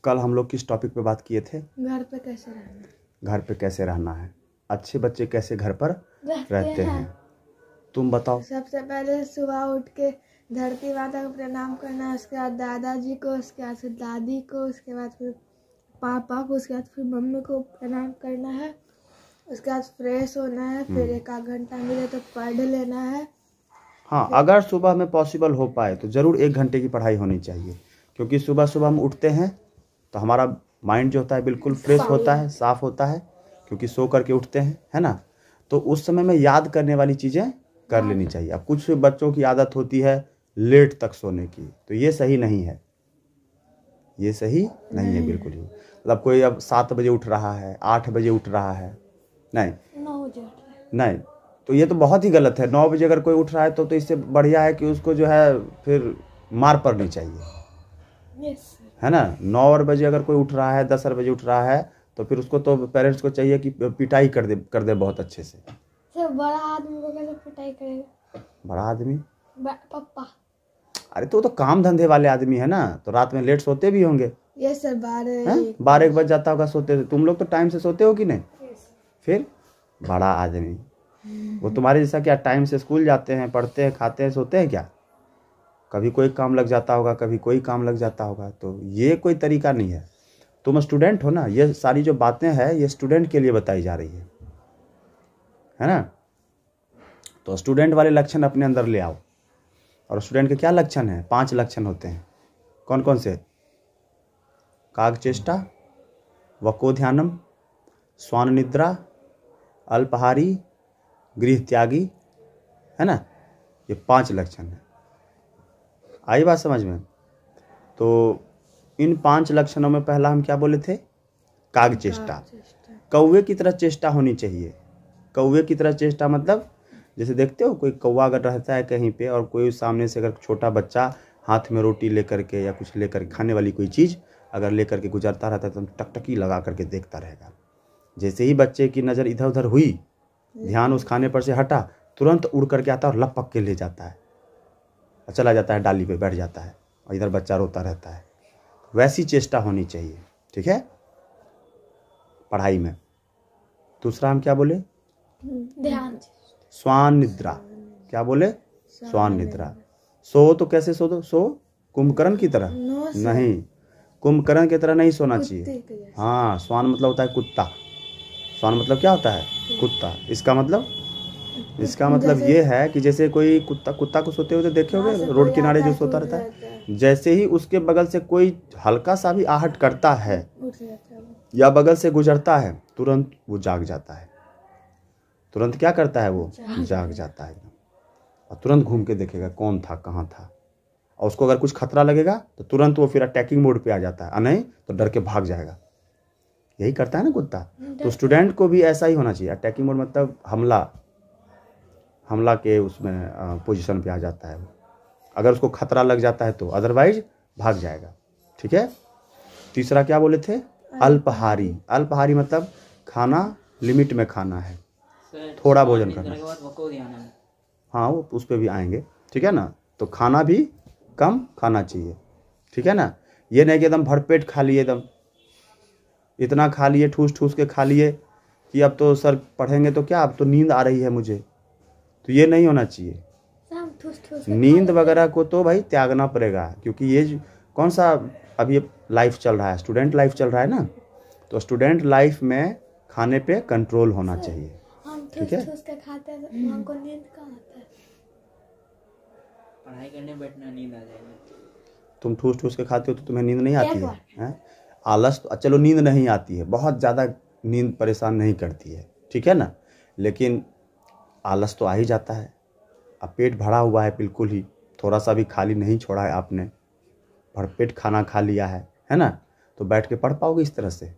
कल हम लोग किस टॉपिक पे बात किए थे? घर पे कैसे रहना। घर पे कैसे रहना है, अच्छे बच्चे कैसे घर पर रहते हैं। तुम बताओ। सबसे पहले सुबह उठ के धरती माता को प्रणाम करना है, उसके बाद दादाजी को, उसके बाद फिर दादी को, उसके बाद फिर पापा को, उसके बाद फिर मम्मी को प्रणाम करना है। उसके बाद फ्रेश होना है, फिर एक आध घंटा मिले तो पढ़ लेना है। हाँ, अगर सुबह में पॉसिबल हो पाए तो ज़रूर 1 घंटे की पढ़ाई होनी चाहिए, क्योंकि सुबह सुबह हम उठते हैं तो हमारा माइंड जो होता है बिल्कुल फ्रेश होता है, साफ़ होता है, क्योंकि सो करके उठते हैं, है ना। तो उस समय में याद करने वाली चीज़ें कर लेनी चाहिए। अब कुछ बच्चों की आदत होती है लेट तक सोने की, तो ये सही नहीं है, ये सही नहीं है बिल्कुल ही। मतलब कोई अब 7 बजे उठ रहा है, 8 बजे उठ रहा है, नहीं 9 बजे नहीं, तो ये तो बहुत ही गलत है। 9 बजे अगर कोई उठ रहा है तो इससे बढ़िया है कि उसको जो है फिर मार पड़नी चाहिए, है ना। 9 बजे अगर कोई उठ रहा है, 10 बजे उठ रहा है, तो फिर उसको तो पेरेंट्स को चाहिए कि पिटाई कर दे बहुत अच्छे से। सर बड़ा आदमी को कैसे पिटाई करेगा? बड़ा आदमी? पापा। अरे तो वो तो काम धंधे वाले आदमी है ना, तो रात में लेट सोते भी होंगे। ये सर 12 1 बज जाता होगा सोते। तुम लोग तो टाइम से सोते हो कि नहीं? फिर बड़ा आदमी वो तुम्हारे जैसा क्या टाइम से स्कूल जाते हैं, पढ़ते हैं, खाते हैं, सोते हैं क्या? कभी कोई काम लग जाता होगा, कभी कोई काम लग जाता होगा, तो ये कोई तरीका नहीं है। तुम स्टूडेंट हो ना, ये सारी जो बातें हैं ये स्टूडेंट के लिए बताई जा रही है ना। तो स्टूडेंट वाले लक्षण अपने अंदर ले आओ। और स्टूडेंट के क्या लक्षण हैं? 5 लक्षण होते हैं। कौन कौन से? कागचेष्टा, वकोध्यानम, स्वान निद्रा, अल्पाहारी, गृह त्यागी, है ना। ये 5 लक्षण है। आई बात समझ में? तो इन 5 लक्षणों में पहला हम क्या बोले थे? कागचेष्टा। कौवे की तरह चेष्टा होनी चाहिए। कौवे की तरह चेष्टा मतलब जैसे देखते हो कोई कौवा अगर रहता है कहीं पे और कोई सामने से अगर छोटा बच्चा हाथ में रोटी लेकर के या कुछ लेकर खाने वाली कोई चीज़ अगर लेकर के गुजरता रहता है तो टकटकी लगा करके देखता रहेगा। जैसे ही बच्चे की नज़र इधर उधर हुई, ध्यान उस खाने पर से हटा, तुरंत उड़ करके आता है और लपक के ले जाता है और चला जाता है, डाली पे बैठ जाता है और इधर बच्चा रोता रहता है। वैसी चेष्टा होनी चाहिए, ठीक है, पढ़ाई में। दूसरा हम क्या बोले? ध्यान। स्वान निद्रा। क्या बोले? स्वान निद्रा। सो तो कैसे सो? सो कुंभकर्ण की तरह नहीं, कुंभकर्ण की तरह नहीं सोना चाहिए। हाँ, स्वान मतलब होता है कुत्ता। स्वान मतलब क्या होता है? कुत्ता। इसका मतलब ये है कि जैसे कोई कुत्ता को सोते हुए तो देखे होगे रोड किनारे जो सोता रहता है, जैसे ही उसके बगल से कोई हल्का सा भी आहट करता है या बगल से गुजरता है, तुरंत वो जाग जाता है। तुरंत क्या करता है? वो जाग जाता है और तुरंत घूम के देखेगा कौन था, कहाँ था, और उसको अगर कुछ खतरा लगेगा तो तुरंत वो फिर अटैकिंग मोड पे आ जाता है, और नहीं तो डर के भाग जाएगा। यही करता है ना कुत्ता। तो स्टूडेंट को भी ऐसा ही होना चाहिए। अटैकिंग मोड मतलब हमला के उसमें पोजीशन पे आ जाता है वो, अगर उसको खतरा लग जाता है तो, अदरवाइज भाग जाएगा, ठीक है। तीसरा क्या बोले थे? अल्पाहारी। अल्पाहारी मतलब खाना लिमिट में खाना है, थोड़ा भोजन करना। हाँ, वो उस पर भी आएंगे, ठीक है ना। तो खाना भी कम खाना चाहिए, ठीक है ना। ये नहीं कि एकदम भरपेट खा लिए, एकदम इतना खा लिए, ठूस ठूस के खा लिए कि अब तो सर पढ़ेंगे तो क्या, अब तो नींद आ रही है मुझे, तो ये नहीं होना चाहिए। नींद वगैरह को तो भाई त्यागना पड़ेगा, क्योंकि ये कौन सा अभी लाइफ चल रहा है, स्टूडेंट लाइफ चल रहा है ना। तो स्टूडेंट लाइफ में खाने पे कंट्रोल होना चाहिए, ठीक है। खाते हैं तो हमको नींद कहाँ आता है? पढ़ाई करने बैठना नींद आ जाएगी। तुम ठूस ठूस के खाते हो तो तुम्हें नींद नहीं आती है? आलस तो चलो नींद नहीं आती है, बहुत ज़्यादा नींद परेशान नहीं करती है, ठीक है ना, लेकिन आलस तो आ ही जाता है। अब पेट भरा हुआ है बिल्कुल ही, थोड़ा सा भी खाली नहीं छोड़ा है आपने, भरपेट खाना खा लिया है ना, तो बैठ के पढ़ पाओगे इस तरह से?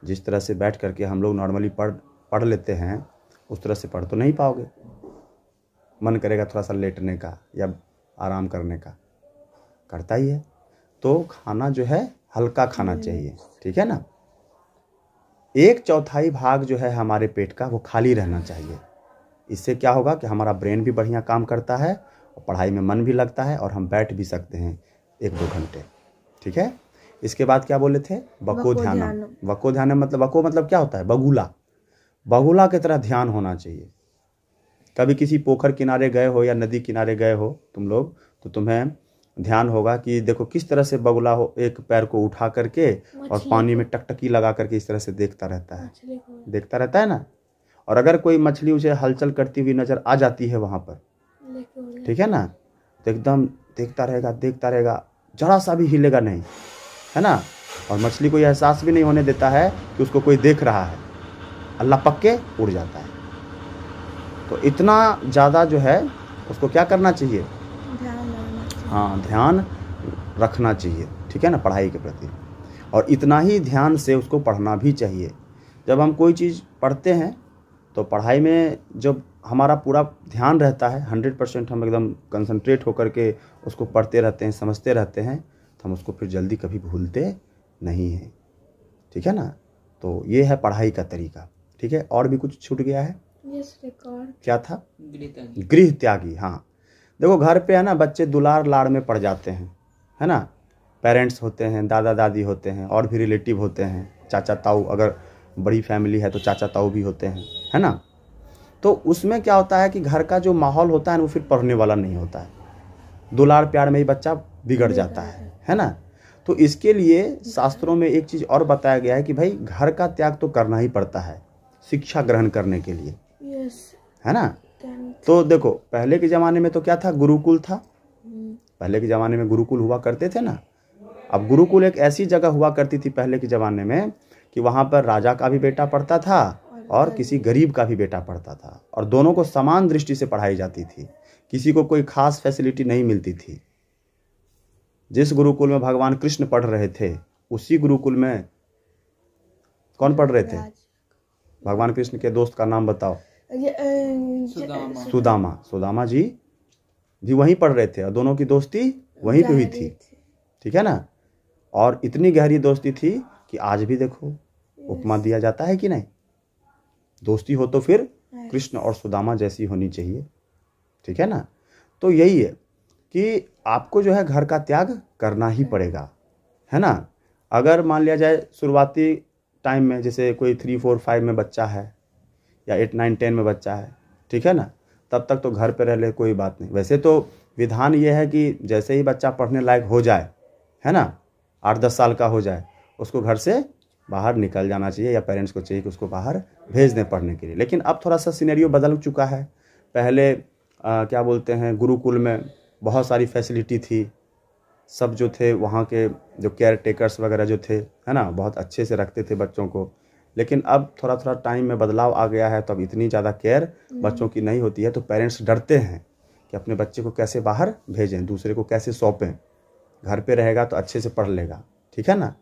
जिस तरह से बैठ करके हम लोग नॉर्मली पढ़ लेते हैं उस तरह से पढ़ तो नहीं पाओगे। मन करेगा थोड़ा सा लेटने का या आराम करने का, करता ही है। तो खाना जो है हल्का खाना चाहिए, ठीक है ना। 1/4 भाग जो है हमारे पेट का वो खाली रहना चाहिए। इससे क्या होगा कि हमारा ब्रेन भी बढ़िया काम करता है और पढ़ाई में मन भी लगता है और हम बैठ भी सकते हैं 1-2 घंटे, ठीक है। इसके बाद क्या बोले थे? वको ध्यानम। वकोध्यानम। वको ध्यानम मतलब, वको मतलब क्या होता है? बगुला। बगुला की तरह ध्यान होना चाहिए। कभी किसी पोखर किनारे गए हो या नदी किनारे गए हो तुम लोग, तो तुम्हें ध्यान होगा कि देखो किस तरह से बगुला हो, एक पैर को उठा करके और मछली पानी को- में टकटकी लगा करके इस तरह से देखता रहता है, मछली को देखता रहता है ना। और अगर कोई मछली उसे हलचल करती हुई नजर आ जाती है वहां पर, लेके उड़ जाता ठीक है ना, तो एकदम देखता रहेगा, जरा सा भी हिलेगा नहीं, है ना। और मछली को यह एहसास भी नहीं होने देता है कि उसको कोई देख रहा है, अल्लाह पक्के उड़ जाता है। तो इतना ज़्यादा जो है उसको क्या करना चाहिए? है। ध्यान लगना चाहिए। हाँ, ध्यान रखना चाहिए, ठीक है ना, पढ़ाई के प्रति। और इतना ही ध्यान से उसको पढ़ना भी चाहिए। जब हम कोई चीज़ पढ़ते हैं तो पढ़ाई में जब हमारा पूरा ध्यान रहता है, 100% हम एकदम कंसंट्रेट होकर के उसको पढ़ते रहते हैं, समझते रहते हैं, तो हम उसको फिर जल्दी कभी भूलते नहीं हैं, ठीक है ना। तो ये है पढ़ाई का तरीका, ठीक है। और भी कुछ छूट गया है? Yes, record. क्या था? गृहत्यागी। गृह त्यागी। हाँ, देखो घर पे है ना, बच्चे दुलार लाड़ में पड़ जाते हैं, है ना। पेरेंट्स होते हैं, दादा दादी होते हैं, और भी रिलेटिव होते हैं, चाचा ताऊ, अगर बड़ी फैमिली है तो चाचा ताऊ भी होते हैं, है ना। तो उसमें क्या होता है कि घर का जो माहौल होता है ना, वो फिर पढ़ने वाला नहीं होता है। दुलार प्यार में ही बच्चा बिगड़ जाता है ना। तो इसके लिए शास्त्रों में एक चीज़ और बताया गया है कि भाई घर का त्याग तो करना ही पड़ता है शिक्षा ग्रहण करने के लिए, यस। है ना। टेंथ। तो देखो पहले के ज़माने में तो क्या था? गुरुकुल था। पहले के ज़माने में गुरुकुल हुआ करते थे ना। अब गुरुकुल एक ऐसी जगह हुआ करती थी पहले के ज़माने में कि वहाँ पर राजा का भी बेटा पढ़ता था और किसी गरीब का भी बेटा पढ़ता था, और दोनों को समान दृष्टि से पढ़ाई जाती थी, किसी को कोई खास फैसिलिटी नहीं मिलती थी। जिस गुरुकुल में भगवान कृष्ण पढ़ रहे थे, उसी गुरुकुल में कौन पढ़ रहे थे? भगवान कृष्ण के दोस्त का नाम बताओ। सुदामा। सुदामा। सुदामा जी भी वहीं पढ़ रहे थे और दोनों की दोस्ती वहीं पे हुई थी, ठीक है ना। और इतनी गहरी दोस्ती थी कि आज भी देखो उपमा दिया जाता है कि नहीं। दोस्ती हो तो फिर कृष्ण और सुदामा जैसी होनी चाहिए, ठीक है ना। तो यही है कि आपको जो है घर का त्याग करना ही पड़ेगा, है ना। अगर मान लिया जाए शुरुआती टाइम में, जैसे कोई 3, 4, 5 में बच्चा है या 8, 9, 10 में बच्चा है, ठीक है ना, तब तक तो घर पे रह ले, कोई बात नहीं। वैसे तो विधान ये है कि जैसे ही बच्चा पढ़ने लायक हो जाए, है ना, 8-10 साल का हो जाए, उसको घर से बाहर निकल जाना चाहिए, या पेरेंट्स को चाहिए कि उसको बाहर भेज दें पढ़ने के लिए। लेकिन अब थोड़ा सा सिनेरियो बदल चुका है। पहले क्या बोलते हैं, गुरुकुल में बहुत सारी फैसिलिटी थी, सब जो थे वहाँ के जो केयर टेकर्स वगैरह जो थे, है ना, बहुत अच्छे से रखते थे बच्चों को। लेकिन अब थोड़ा थोड़ा टाइम में बदलाव आ गया है, तो अब इतनी ज़्यादा केयर बच्चों की नहीं होती है। तो पेरेंट्स डरते हैं कि अपने बच्चे को कैसे बाहर भेजें, दूसरे को कैसे सौंपें। घर पे रहेगा तो अच्छे से पढ़ लेगा, ठीक है ना,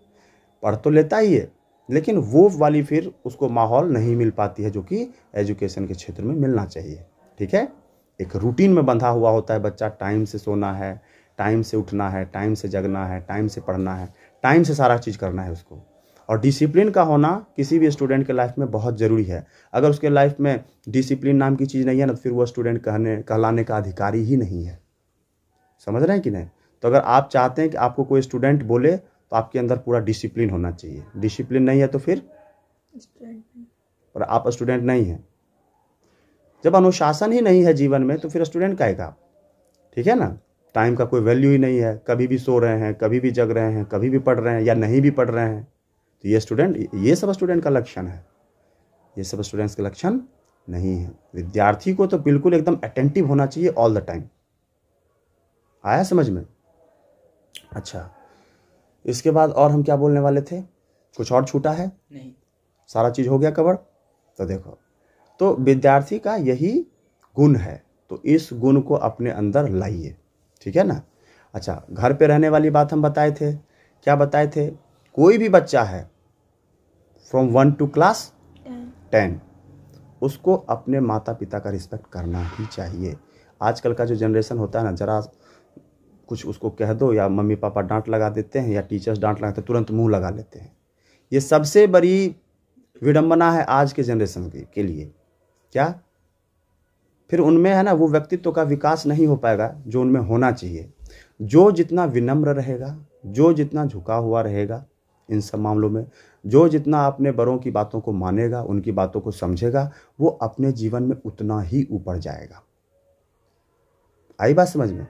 पढ़ तो लेता ही है, लेकिन वो वाली फिर उसको माहौल नहीं मिल पाती है जो कि एजुकेशन के क्षेत्र में मिलना चाहिए, ठीक है। एक रूटीन में बंधा हुआ होता है बच्चा, टाइम से सोना है, टाइम से उठना है, टाइम से जगना है, टाइम से पढ़ना है, टाइम से सारा चीज़ करना है उसको। और डिसिप्लिन का होना किसी भी स्टूडेंट के लाइफ में बहुत ज़रूरी है। अगर उसके लाइफ में डिसिप्लिन नाम की चीज़ नहीं है ना, तो फिर वो स्टूडेंट कहलाने का अधिकारी ही नहीं है। समझ रहे हैं कि नहीं। तो अगर आप चाहते हैं कि आपको कोई स्टूडेंट बोले, तो आपके अंदर पूरा डिसिप्लिन होना चाहिए। डिसिप्लिन नहीं है तो फिर और आप स्टूडेंट नहीं हैं। जब अनुशासन ही नहीं है जीवन में, तो फिर स्टूडेंट काहेगा, ठीक है ना। टाइम का कोई वैल्यू ही नहीं है, कभी भी सो रहे हैं, कभी भी जग रहे हैं, कभी भी पढ़ रहे हैं या नहीं भी पढ़ रहे हैं, तो ये सब स्टूडेंट का लक्षण है। ये सब स्टूडेंट्स का लक्षण नहीं है। विद्यार्थी को तो बिल्कुल एकदम अटेंटिव होना चाहिए ऑल द टाइम। आया समझ में? अच्छा, इसके बाद और हम क्या बोलने वाले थे? कुछ और छूटा है? नहीं। सारा चीज़ हो गया कवर। तो देखो, तो विद्यार्थी का यही गुण है, तो इस गुण को अपने अंदर लाइए, ठीक है ना। अच्छा, घर पे रहने वाली बात हम बताए थे। क्या बताए थे? कोई भी बच्चा है फ्रॉम 1 to क्लास 10, उसको अपने माता पिता का रिस्पेक्ट करना ही चाहिए। आजकल का जो जनरेशन होता है ना, जरा कुछ उसको कह दो या मम्मी पापा डांट लगा देते हैं या टीचर्स डांट लगाते, तुरंत मुंह लगा लेते हैं। ये सबसे बड़ी विडंबना है आज के जनरेशन के लिए। क्या? फिर उनमें है ना वो व्यक्तित्व का विकास नहीं हो पाएगा जो उनमें होना चाहिए। जो जितना विनम्र रहेगा, जो जितना झुका हुआ रहेगा इन सब मामलों में, जो जितना अपने बड़ों की बातों को मानेगा, उनकी बातों को समझेगा, वो अपने जीवन में उतना ही ऊपर जाएगा। आई बात समझ में?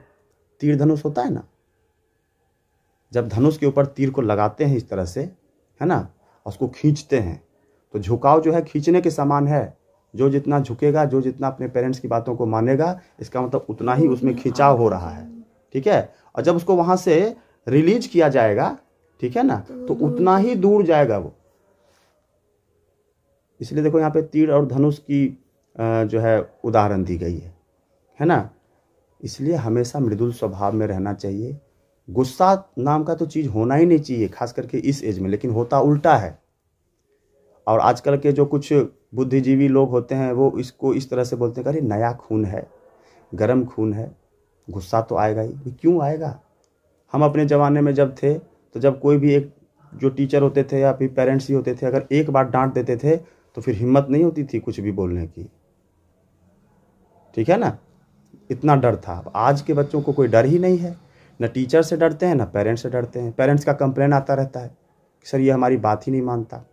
तीर धनुष होता है ना, जब धनुष के ऊपर तीर को लगाते हैं इस तरह से, है ना, उसको खींचते हैं, तो झुकाव जो है खींचने के समान है। जो जितना झुकेगा, जो जितना अपने पेरेंट्स की बातों को मानेगा, इसका मतलब उतना ही उसमें खिंचाव हो रहा है, ठीक है। और जब उसको वहां से रिलीज किया जाएगा, ठीक है ना, तो उतना ही दूर जाएगा वो। इसलिए देखो यहाँ पे तीर और धनुष की जो है उदाहरण दी गई है ना। इसलिए हमेशा मृदुल स्वभाव में रहना चाहिए। गुस्सा नाम का तो चीज़ होना ही नहीं चाहिए, खास करके इस एज में, लेकिन होता उल्टा है। और आजकल के जो कुछ बुद्धिजीवी लोग होते हैं वो इसको इस तरह से बोलते हैं कि अरे नया खून है, गर्म खून है, गुस्सा तो आएगा ही। क्यों आएगा? हम अपने ज़माने में जब थे, तो जब कोई भी एक जो टीचर होते थे या फिर पेरेंट्स ही होते थे, अगर एक बार डांट देते थे तो फिर हिम्मत नहीं होती थी कुछ भी बोलने की, ठीक है ना। इतना डर था। अब आज के बच्चों को कोई डर ही नहीं है, न टीचर से डरते हैं, न पेरेंट्स से डरते हैं। पेरेंट्स का कंप्लेन आता रहता है, सर ये हमारी बात ही नहीं मानता।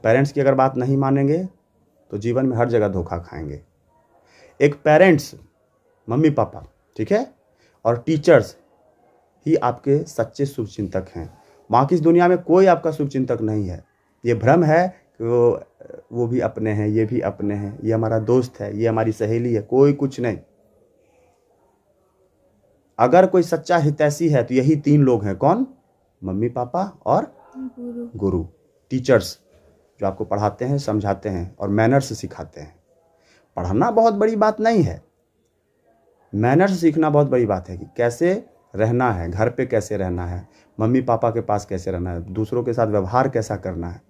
पेरेंट्स की अगर बात नहीं मानेंगे तो जीवन में हर जगह धोखा खाएंगे। एक पेरेंट्स, मम्मी पापा, ठीक है, और टीचर्स ही आपके सच्चे शुभचिंतक हैं। बाकी इस दुनिया में कोई आपका शुभचिंतक नहीं है। ये भ्रम है कि वो भी अपने हैं, ये भी अपने हैं, ये हमारा दोस्त है, ये हमारी सहेली है, कोई कुछ नहीं। अगर कोई सच्चा हितैषी है तो यही तीन लोग हैं। कौन? मम्मी पापा और गुरु, टीचर्स, जो आपको पढ़ाते हैं, समझाते हैं और मैनर्स सिखाते हैं। पढ़ना बहुत बड़ी बात नहीं है, मैनर्स सीखना बहुत बड़ी बात है कि कैसे रहना है, घर पे कैसे रहना है, मम्मी पापा के पास कैसे रहना है, दूसरों के साथ व्यवहार कैसा करना है,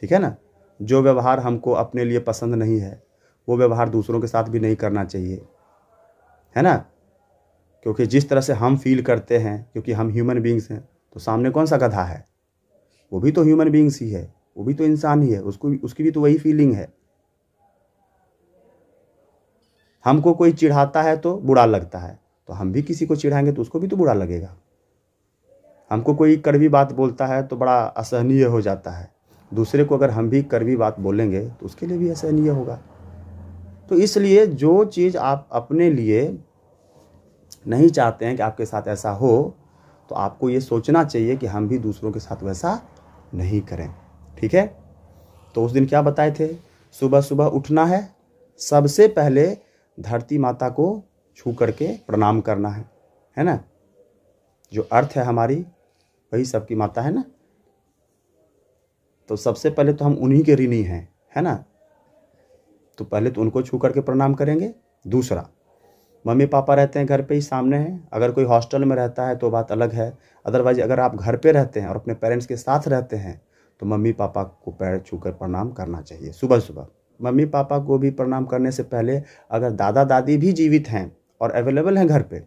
ठीक है ना। जो व्यवहार हमको अपने लिए पसंद नहीं है वो व्यवहार दूसरों के साथ भी नहीं करना चाहिए, है ना। क्योंकि जिस तरह से हम फील करते हैं, क्योंकि हम ह्यूमन बींग्स हैं, तो सामने कौन सा गधा है? वो भी तो ह्यूमन बींग्स ही है, वो भी तो इंसान ही है, उसकी भी तो वही फीलिंग है। हमको कोई चिढ़ाता है तो बुरा लगता है, तो हम भी किसी को चिढ़ाएंगे तो उसको भी तो बुरा लगेगा। हमको कोई कड़वी बात बोलता है तो बड़ा असहनीय हो जाता है, दूसरे को अगर हम भी कड़वी बात बोलेंगे तो उसके लिए भी असहनीय होगा। तो इसलिए जो चीज़ आप अपने लिए नहीं चाहते हैं कि आपके साथ ऐसा हो, तो आपको ये सोचना चाहिए कि हम भी दूसरों के साथ वैसा नहीं करें, ठीक है। तो उस दिन क्या बताए थे? सुबह सुबह उठना है, सबसे पहले धरती माता को छू करके प्रणाम करना है ना। जो अर्थ है हमारी, वही सबकी माता है ना। तो सबसे पहले तो हम उन्हीं के ऋणी हैं, है ना। तो पहले तो उनको छू करके प्रणाम करेंगे। दूसरा, मम्मी पापा रहते हैं घर पे ही सामने हैं। अगर कोई हॉस्टल में रहता है तो बात अलग है, अदरवाइज अगर आप घर पे रहते हैं और अपने पेरेंट्स के साथ रहते हैं तो मम्मी पापा को पैर छू कर प्रणाम करना चाहिए सुबह सुबह। मम्मी पापा को भी प्रणाम करने से पहले अगर दादा दादी भी जीवित हैं और अवेलेबल हैं घर पे,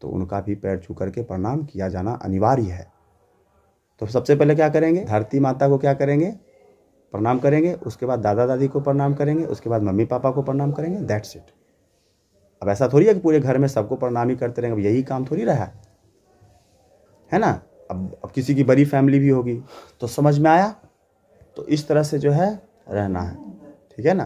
तो उनका भी पैर छू करके प्रणाम किया जाना अनिवार्य है। तो सबसे पहले क्या करेंगे? धरती माता को क्या करेंगे? प्रणाम करेंगे। उसके बाद दादा दादी को प्रणाम करेंगे। उसके बाद मम्मी पापा को प्रणाम करेंगे। That's it. अब ऐसा थोड़ी है कि पूरे घर में सबको प्रणाम ही करते रहेंगे, अब यही काम थोड़ी रहा है ना। अब किसी की बड़ी फैमिली भी होगी, तो समझ में आया। तो इस तरह से जो है रहना है, ठीक है ना।